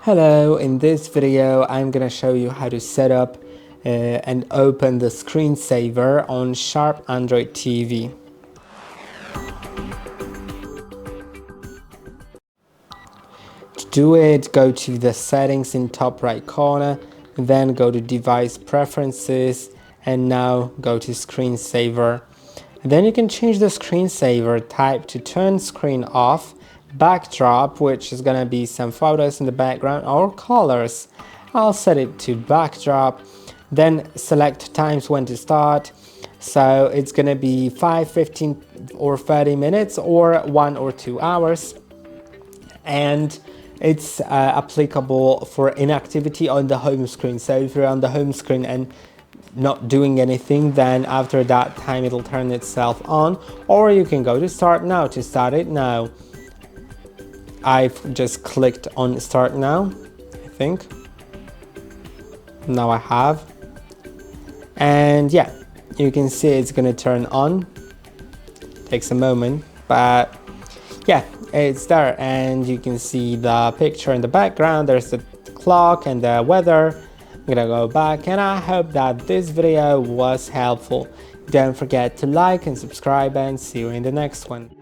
Hello, in this video I'm gonna show you how to set up and open the screensaver on Sharp Android TV. To do it, go to the settings in top right corner, then go to device preferences, and now go to screensaver. And then you can change the screensaver type to turn screen off, backdrop, which is gonna be some photos in the background, or colors. I'll set it to backdrop, then select times when to start. So it's gonna be 5, 15 or 30 minutes or 1 or 2 hours. And it's applicable for inactivity on the home screen. So if you're on the home screen and not doing anything, then after that time it'll turn itself on, or you can go to start now to start it now. I've just clicked on start now, I think. Now I have. And yeah, you can see it's gonna turn on. Takes a moment, but yeah, it's there, and you can see the picture in the background. There's the clock and the weather. I'm gonna go back, and I hope that this video was helpful. Don't forget to like and subscribe, and see you in the next one.